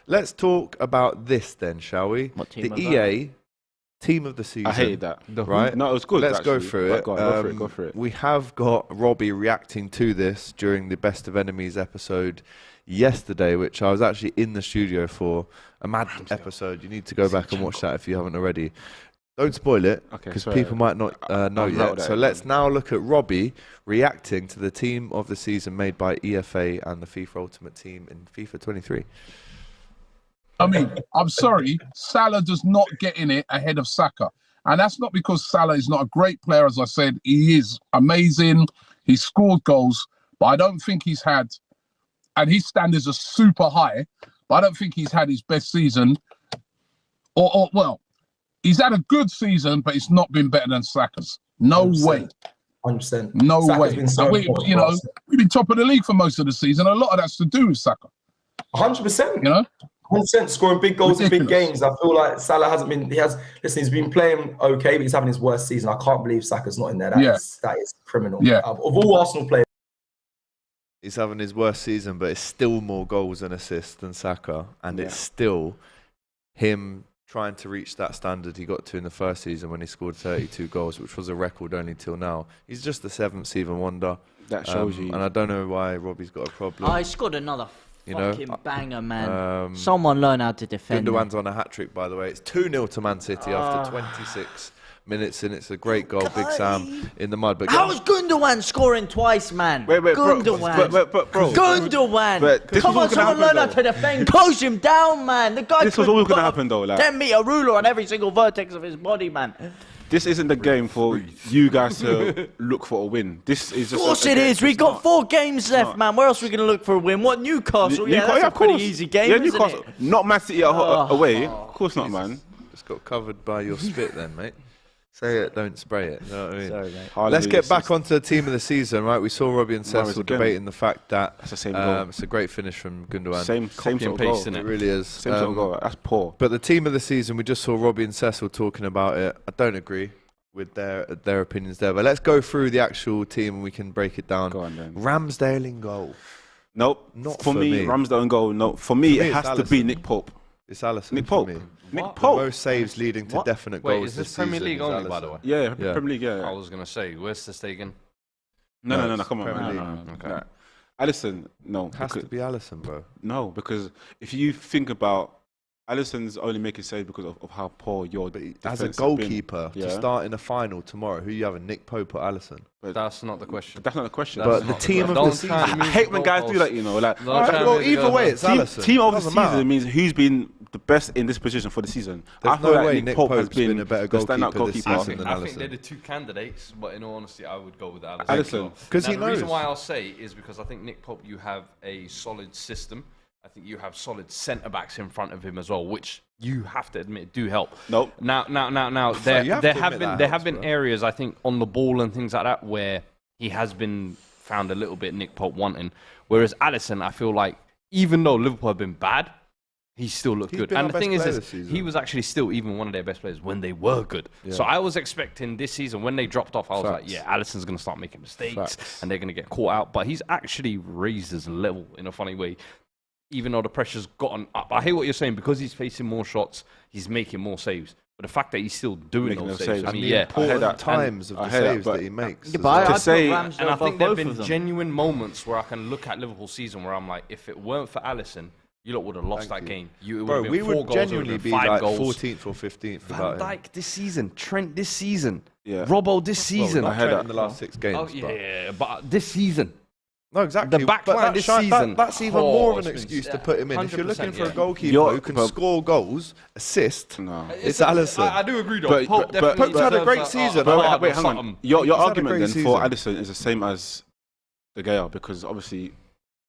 Let's talk about this then, shall we? What team the EA team of the season. I hated that. Right? No, it was good. Let's actually. go through it. Go for it. We have got Robbie reacting to this during the Best of Enemies episode yesterday, which I was actually in the studio for. A mad episode. You need to go back and watch that if you haven't already. Don't spoil it, because people might not know yet. So let's now look at Robbie reacting to the team of the season made by EFA and the FIFA Ultimate Team in FIFA 23. I mean, I'm sorry, Salah does not get in it ahead of Saka. And that's not because Salah is not a great player, as I said. He is amazing. He scored goals, but I don't think he's had, and his standards are super high, but I don't think he's had his best season. Well, he's had a good season, but it's not been better than Saka's. No 100%. way. 100%. No Saka's way. been so we've been top of the league for most of the season. A lot of that's to do with Saka. 100%. You know? 100% scoring big goals in big Ridiculous. games. I feel like Salah hasn't been. He's been playing okay, but he's having his worst season. I can't believe Saka's not in there. That is criminal. Yeah. Of all Arsenal players. He's having his worst season, but it's still more goals and assists than Saka, and it's still him trying to reach that standard he got to in the first season when he scored 32 goals, which was a record only till now. He's just the seventh Steven Wonder. That shows you. And I don't know why Robbie's got a problem. I scored another fucking banger, man. Um, Someone learn how to defend. Gundogan's on a hat-trick, by the way. It's 2-0 to Man City after 26 minutes, and it's a great goal. Big Sam in the mud. But how is Gundogan scoring twice, man? Gundogan. Bro. Gundogan. Come on, someone learn how to defend. Close him down, man. The guy. This was always going to happen, though. Like, 10-meter ruler on every single vertex of his body, man. this isn't the game for you guys to look for a win. This is just. Of course it is. We've got 4 games left, man. Where else are we going to look for a win? What, Newcastle? That's a pretty easy game, isn't Newcastle. it? Not Man City away. Of course not, man. Just got covered by your spit then, mate. Say it, don't spray it. You know what I mean? Sorry, mate. Let's get back onto the team of the season, right? We saw Robbie and Cecil debating the fact that that's the same goal. It's a great finish from Gundogan. Same sort of goal. It really is. Same sort of goal. That's poor. But the team of the season, we just saw Robbie and Cecil talking about it. I don't agree with their opinions there, but let's go through the actual team and we can break it down. Go on, then. Ramsdale in goal. Nope. Not for me. Ramsdale in goal. No. For me, it has to be Nick Pope. It's Alisson. Nick Pope. Nick Pope. The most saves leading to definite goals. Wait, is this Premier League only, by the way? Yeah, Premier League. Yeah. I was gonna say, where's the Stegen? No. Come on, Premier man. League. Okay. Alisson, no. It has to be Alisson, bro. No, because if you think about Alisson's only making saves because of how poor your defense as a goalkeeper to start in a final tomorrow, who you having, Nick Pope or Alisson? But that's not the question. That's not the question. But the team of the season. I hate when guys do that, you know. Like, well, either way, it's Alisson. Team of the season means who's been the best in this position for the season. There's no way Nick Pope has been a better goalkeeper this season than I Alisson. think they're the 2 candidates, but in all honesty, I would go with Alisson. Alisson. Because he knows. The reason why I'll say is because I think Nick Pope, you have a solid system. I think you have solid centre-backs in front of him as well, which you have to admit do help. Nope. Now, there have been areas, I think, on the ball and things like that where he has been found a little bit Nick Pope wanting. Whereas Alisson, I feel like, even though Liverpool have been bad, he still looked good. And the thing is he was actually still even one of their best players when they were good. Yeah. So I was expecting this season, when they dropped off, I was like, yeah, Alisson's going to start making mistakes and they're going to get caught out. But he's actually raised his level in a funny way, even though the pressure's gotten up. I hear what you're saying. Because he's facing more shots, he's making more saves. But the fact that he's still doing those saves, I mean, important times of the saves that he makes. And I think there have been genuine moments where I can look at Liverpool's season where I'm like, if it weren't for Alisson, you lot would have lost that game. Bro, we would genuinely be like 14th or 15th. Van Dijk this season, Trent this season, yeah. Robbo this season. I heard that in the last 6 games. Oh, yeah, but this season. No, exactly. The back line this season. That's even more of an excuse to put him in. If you're looking for a goalkeeper who can score goals, assist, it's Alisson. I do agree, though. Pope's had a great season. Wait, hang on. Your argument then for Alisson is the same as De Gea, because obviously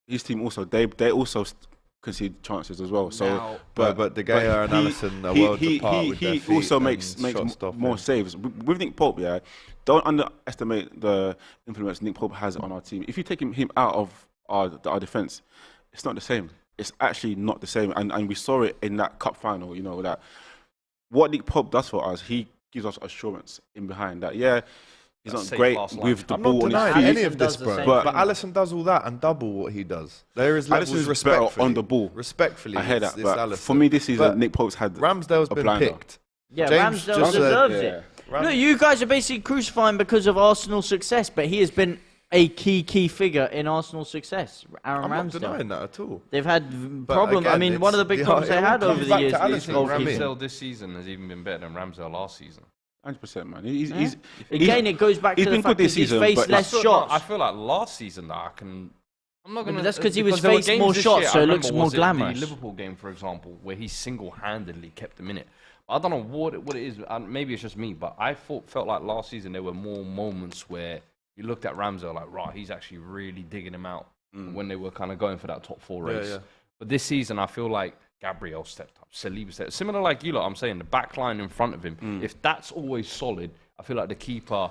his team also, they also concede chances as well. So, but De Gea and Alisson are worlds apart with their feet. He also makes more saves. With Nick Pope, don't underestimate the influence Nick Pope has on our team. If you take him out of our defence, it's not the same. It's actually not the same. And we saw it in that cup final, you know, that what Nick Pope does for us, he gives us assurance in behind that, he He's not great with the ball on his feet. I'm not denying any of this, bro. But Alisson does all that and double what he does. There is levels respectfully on the ball. Respectfully, I hear that. But for me, this season, Nick Pope's had Ramsdale's been picked. Yeah, Ramsdale deserves it. Look, you guys are basically crucifying because of Arsenal's success, but he has been a key figure in Arsenal's success. Aaron Ramsdale. I'm not denying that at all. They've had problems. I mean, one of the big problems they had over the years is goalkeeping. Ramsdale this season has even been better than Ramsdale last season. 100%, man. Again, it goes back to the fact that he's faced less shots. I feel like last season that I'm not going to. That's because he was faced more shots, so it looks more glamorous. The Liverpool game, for example, where he single-handedly kept them in it. I don't know what it is. Maybe it's just me, but I felt like last season there were more moments where you looked at Ramsdale like, right, he's actually really digging him out when they were kind of going for that top 4 race. Yeah. But this season, I feel like Gabriel stepped up, Saliba stepped up. Similar like you lot, I'm saying, the back line in front of him, if that's always solid, I feel like the keeper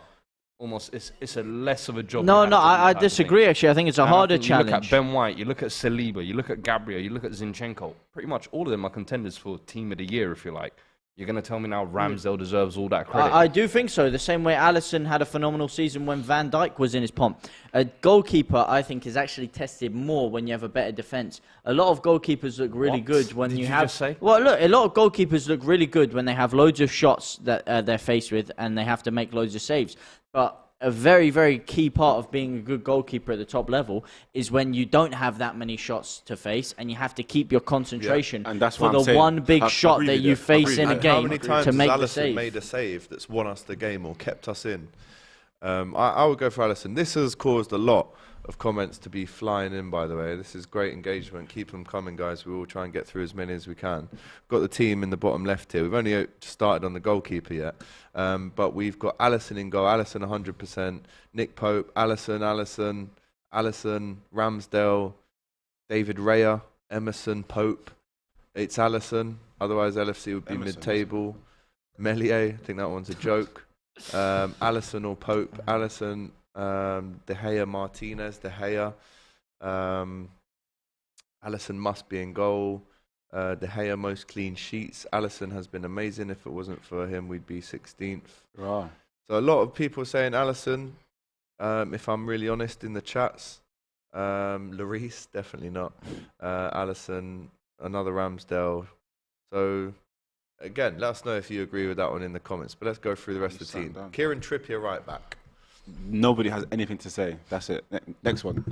almost, it's a less of a job. No, I disagree, actually. I think it's a harder challenge. You look at Ben White, you look at Saliba, you look at Gabriel, you look at Zinchenko. Pretty much all of them are contenders for Team of the Year, if you like. You're going to tell me now Ramsdale deserves all that credit? I do think so. The same way Alisson had a phenomenal season when Van Dijk was in his pomp. A goalkeeper, I think, is actually tested more when you have a better defence. A lot of goalkeepers look really good when you have... Just say? Well, look, a lot of goalkeepers look really good when they have loads of shots that they're faced with and they have to make loads of saves. But a very, very key part of being a good goalkeeper at the top level is when you don't have that many shots to face and you have to keep your concentration and that's for the one big shot that you face in a game to make the save. Made a save that's won us the game or kept us in. I would go for Alisson. This has caused a lot of comments to be flying in, by the way. This is great engagement. Keep them coming, guys. We will try and get through as many as we can. Got the team in the bottom left here. We've only started on the goalkeeper yet. But we've got Alisson in goal. Alisson 100%. Nick Pope, Alisson, Ramsdale, David Raya, Emerson, Pope. It's Alisson. Otherwise, LFC would be mid-table. Meslier, I think that one's a joke. Alisson or Pope. Alisson, De Gea, Martinez, De Gea. Alisson must be in goal. De Gea most clean sheets. Alisson has been amazing. If it wasn't for him, we'd be 16th. Right. So a lot of people saying Alisson. If I'm really honest in the chats, Lloris definitely not. Alisson, another Ramsdale. So again, let us know if you agree with that one in the comments. But let's go through the rest of the team. Kieran Trippier right back. Nobody has anything to say. That's it. Next one.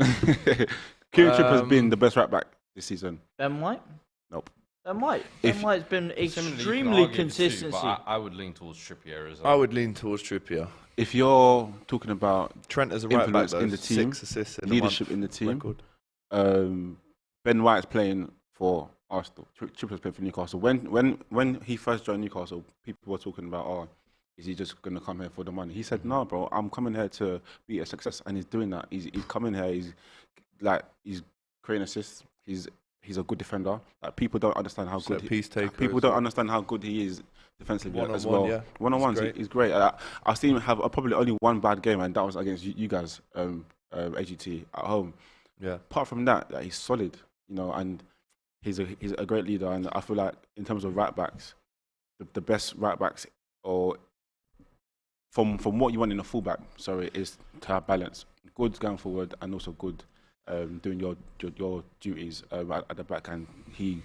Kieran Trippier has been the best right back this season. Ben White? Nope. Ben White's been extremely consistent. I would lean towards Trippier as well. I would lean towards Trippier. If you're talking about Trent as a right back in the team, 6 assists in leadership in the team, Ben White's playing for Arsenal. Trippier's playing for Newcastle. When he first joined Newcastle, people were talking about, is he just going to come here for the money? He said, no, bro, I'm coming here to be a success. And he's doing that. He's coming here. He's creating assists. He's a good defender. Like, people don't understand how good people don't understand how good he is defensively as well. Yeah. One-on-ones, he's great. I've seen him have probably only one bad game, and that was against you guys, AGT at home. Yeah. Apart from that, he's solid, and he's a great leader. And I feel like in terms of right backs, the best right backs, or from what you want in a fullback, is to have balance, good going forward, and also good doing your duties at the back, and he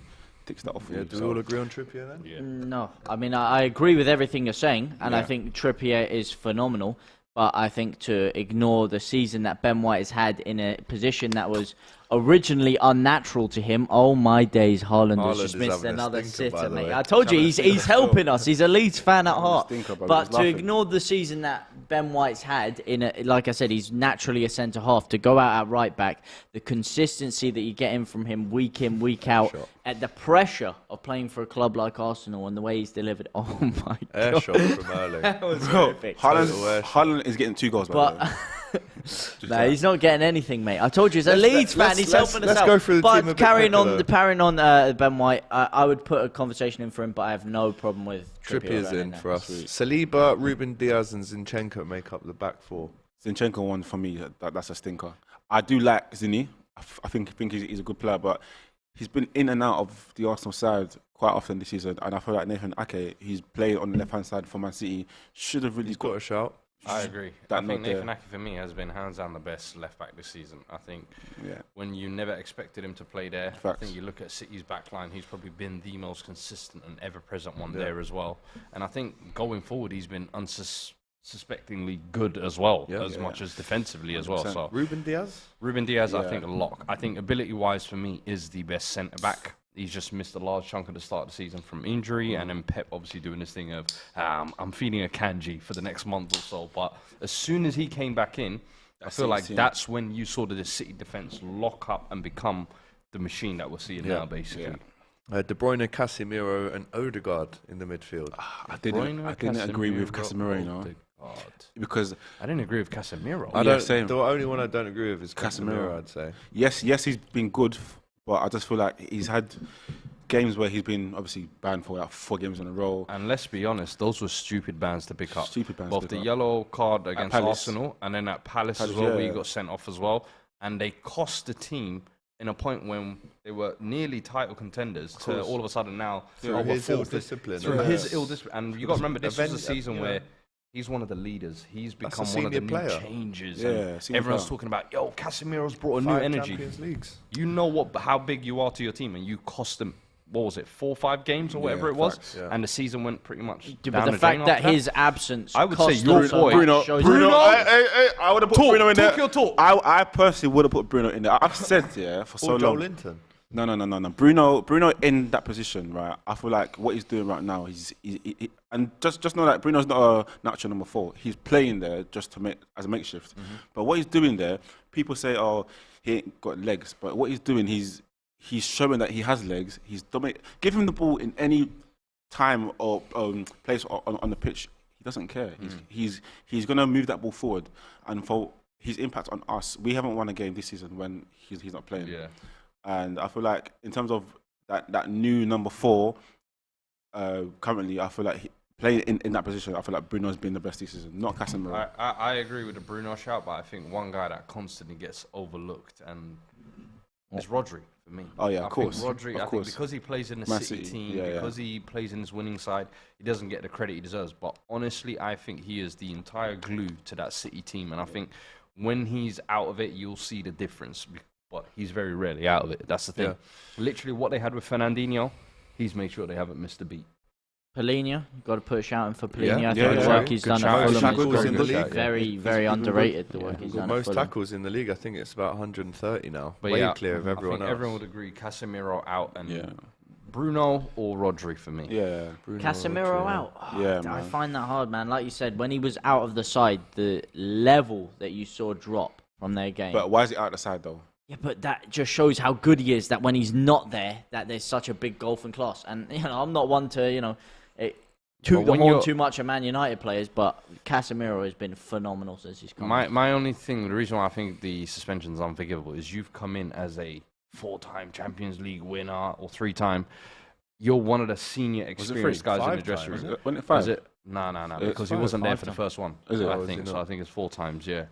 ticks that off for you. Do we all agree on Trippier then? Yeah. No, I mean, I agree with everything you're saying, and I think Trippier is phenomenal, but I think to ignore the season that Ben White has had in a position that was originally unnatural to him. Oh my days, Haaland has just missed another sitter, mate. I told you, he's helping us. He's a Leeds fan at heart. But to ignore the season that Ben White's had, like I said, he's naturally a centre-half. To go out at right-back, the consistency that you get in from him week in, week out, at the pressure of playing for a club like Arsenal and the way he's delivered. Oh my God. Air shot from early. That was perfect. Haaland is getting 2 goals, but no, he's not getting anything, mate. I told you, he's a Leeds fan. He's helping us out. Go through the team but carrying on Ben White, I would put a conversation in for him, but I have no problem with Trippier's in for us. Saliba, Ruben Diaz, and Zinchenko make up the back 4. Zinchenko one for me. That's a stinker. I do like Zinni. I think he's a good player, but he's been in and out of the Arsenal side quite often this season, and I feel like Nathan Ake, he's playing on the left-hand side for Man City, should have really got a shout. I agree. I think Nathan Ake for me has been hands down the best left back this season. I think when you never expected him to play there, I think you look at City's backline, he's probably been the most consistent and ever present one there as well. And I think going forward, he's been unsuspectingly good as well, as much as defensively 100%. As well. So Ruben Diaz? Ruben Diaz, I think a lock. I think ability-wise for me is the best centre back. He's just missed a large chunk of the start of the season from injury, and then Pep obviously doing this thing of I'm feeding a Kanji for the next month or so. But as soon as he came back in, I feel like that's when you saw the City defence lock up and become the machine that we're seeing now, basically. De Bruyne, Casemiro, and Odegaard in the midfield. I didn't agree with Casemiro, you know. Because I didn't agree with Casemiro. The only one I don't agree with is Casemiro, I'd say. Yes, he's been good. But I just feel like he's had games where he's been obviously banned for like 4 games in a row. And let's be honest, those were stupid bans to pick up. Stupid bans. Both the yellow card against Arsenal and then at Palace as well, where he got sent off as well. And they cost the team in a point when they were nearly title contenders to all of a sudden now through his ill discipline. And you got to remember, this was a season where he's one of the leaders. He's become one of the new changes. Everyone's talking about, Casemiro's brought a new energy. You know how big you are to your team, and you cost them, what was it, 4 or 5 games or whatever it was, and the season went pretty much down but the fact that his absence, I would say your boy Bruno. I would have put Bruno in there. Talk your talk. I personally would have put Bruno in there. I've said for so long. Joel Linton. No. Bruno in that position, right? I feel like what he's doing right now, and just know that Bruno's not a natural number 4. He's playing there just to as a makeshift. But what he's doing there, people say, he ain't got legs. But what he's doing, he's showing that he has legs. He's give him the ball in any time or place on the pitch. He doesn't care. He's gonna move that ball forward, and for his impact on us, we haven't won a game this season when he's not playing. Yeah. And I feel like in terms of that new number 4, currently, I feel like playing in that position, I feel like Bruno's been the best this season, not Casemiro. I agree with the Bruno shout, but I think one guy that constantly gets overlooked and is Rodri for me. Oh yeah, of course. Rodri, I think because he plays in the City team, because he plays in his winning side, he doesn't get the credit he deserves. But honestly, I think he is the entire glue to that City team, and I think when he's out of it, you'll see the difference. But he's very rarely out of it. That's the thing. Yeah. Literally, what they had with Fernandinho, he's made sure they haven't missed a beat. Polina, you've got to put a shout in for Polina. I think the work he's done at Fulham is very underrated. The work he's done. Most tackles in the league. I think it's about 130 now. But way clear of everyone else. Everyone would agree. Casemiro out and Bruno or Rodri for me. Yeah, Bruno, Casemiro out. I find that hard, man. Like you said, when he was out of the side, the level that you saw drop from their game. But why is he out of the side though? Yeah, but that just shows how good he is, that when he's not there, that there's such a big gulf in class. And, I'm not one to, toot the horn too much of Man United players, but Casemiro has been phenomenal since he's come. My only thing, the reason why I think the suspension's unforgivable is you've come in as a 4-time Champions League winner or 3-time. You're one of the senior experienced guys in the dressing room. Wasn't it 5? No, because he wasn't there for the first one. I think so. I think it's 4 times, yeah.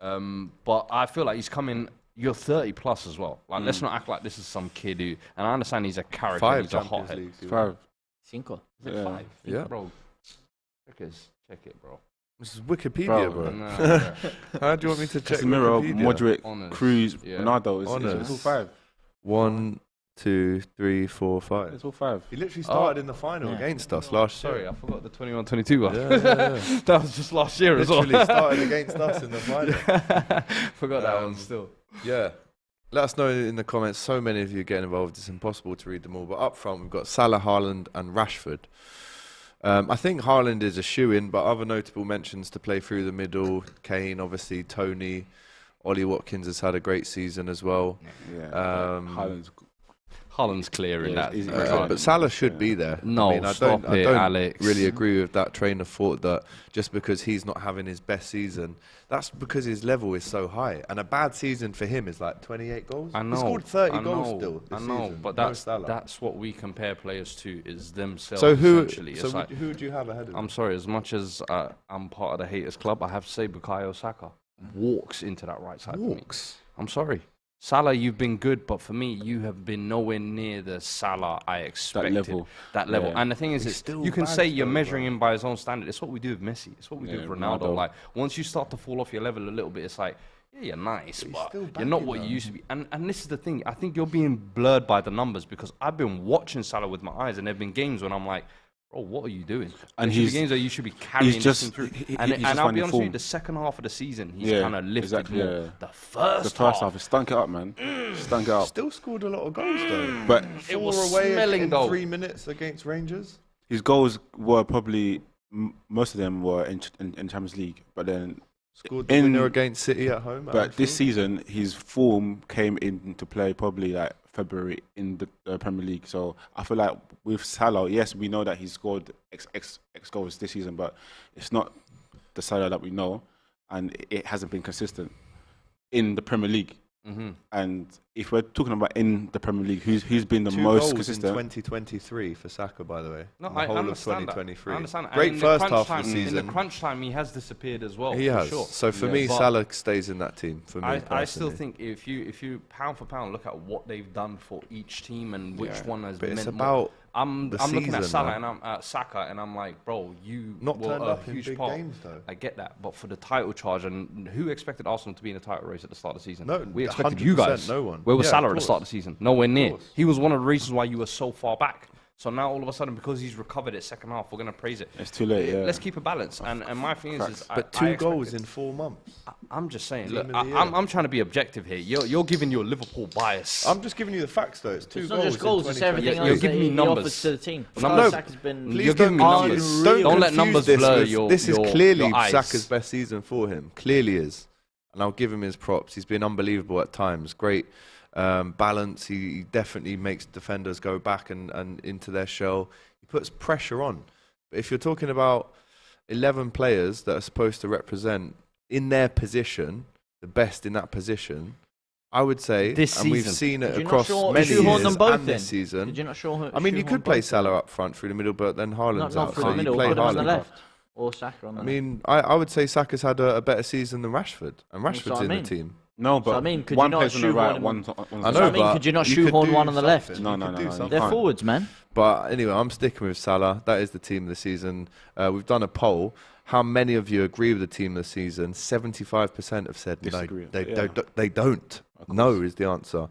But I feel like he's coming. You're 30 plus as well. Like, let's not act like this is some kid who. And I understand he's a character. 5 he's a hothead. 5. Cinco. Is it 5? Yeah, bro. Check it, bro. This is Wikipedia, bro. No. How do you want me to check? Casemiro, Modric, Cruz, Ronaldo. It's all 5. 1, 2, 3, 4, 5. It's all 5. He literally started in the final against us last year. Sorry, I forgot the 21-22 one. Yeah. That was just last year as well. Literally started against us in the final. Forgot that one still. Yeah. Let us know in the comments. So many of you getting involved, it's impossible to read them all. But up front, we've got Salah, Haaland and Rashford. I think Haaland is a shoo-in, but other notable mentions to play through the middle. Kane, obviously, Tony. Ollie Watkins has had a great season as well. Yeah. Haaland's clear in that. But Salah should be there. No, I don't Alex. Really agree with that train of thought that just because he's not having his best season, that's because his level is so high. And a bad season for him is like 28 goals. I know. He scored 30 goals still this season. But that's what we compare players to, is themselves. So who would you have ahead of him? I'm sorry, as much as I'm part of the haters club, I have to say Bukayo Saka walks into that right side for me. I'm sorry. Salah, you've been good, but for me, you have been nowhere near the Salah I expected. That level. Yeah. And the thing is, you can say you're measuring him by his own standard. It's what we do with Messi. It's what we do with Ronaldo. Like, once you start to fall off your level a little bit, it's like, yeah, you're nice, but you're not what you used to be. And this is the thing. I think you're being blurred by the numbers because I've been watching Salah with my eyes, and there have been games when I'm like, bro, what are you doing? And he's games that you should be carrying this through. And I'll be honest with you, the second half of the season, he's kind of lifted more. Yeah. The first half, he stunk it up, man. Stunk it up. Still scored a lot of goals though. But it was away in 3 minutes against Rangers. His goals were probably most of them were in Champions League, but then scored the winner against City at home. But this season, his form came into play probably like February in the Premier League. So I feel like with Salah, yes, we know that he scored X goals this season, but it's not the Salah that we know, and it hasn't been consistent in the Premier League. Mm-hmm. And if we're talking about in the Premier League, who's been the most consistent? 2023 for Saka, by the way. No, I understand 2023. I understand. Great first half of the season. In the crunch time, he has disappeared as well. He has. Sure. So for me, Salah stays in that team. For me, I still think if you pound for pound look at what they've done for each team and which one has meant it's more. about I'm looking at Salah and I'm at Saka and I'm like, bro, you not were turned a up huge in big part. games though. I get that, but for the title charge, and who expected Arsenal to be in a title race at the start of the season? No, we expected you guys. No one. Where was Salah at the start of the season? Nowhere near. He was one of the reasons why you were so far back. So now all of a sudden, because he's recovered it second half, we're going to praise it. It's too late, yeah. Let's keep a balance. And my thing is but two goals in 4 months. I'm just saying, look, I'm trying to be objective here. You're giving your Liverpool bias. I'm just giving you the facts, though. It's two goals. It's not just goals, it's everything else. You're giving me numbers. To the team. No, you're giving me numbers. Don't let numbers blur your This is clearly your eyes. Saka's best season for him. Clearly is. And I'll give him his props. He's been unbelievable at times. Great balance. He definitely makes defenders go back and into their shell. He puts pressure on. But if you're talking about 11 players that are supposed to represent in their position, the best in that position, I would say, and we've seen it across many years and this season. Did you not show? I mean, you could play Salah up front through the middle, but then Haaland's not out. through the middle, play put him on the Haaland. left. Or Saka on the left. I mean, I would say Saka's had a better season than Rashford, and Rashford's in the team. No, but could one you not plays on the right, one on the left. Could you not shoehorn one on the left? No. They're forwards, man. But anyway, I'm sticking with Salah. That is the team of the season. We've done a poll. How many of you agree with the team of the season? 75% have said no. They don't. No is the answer.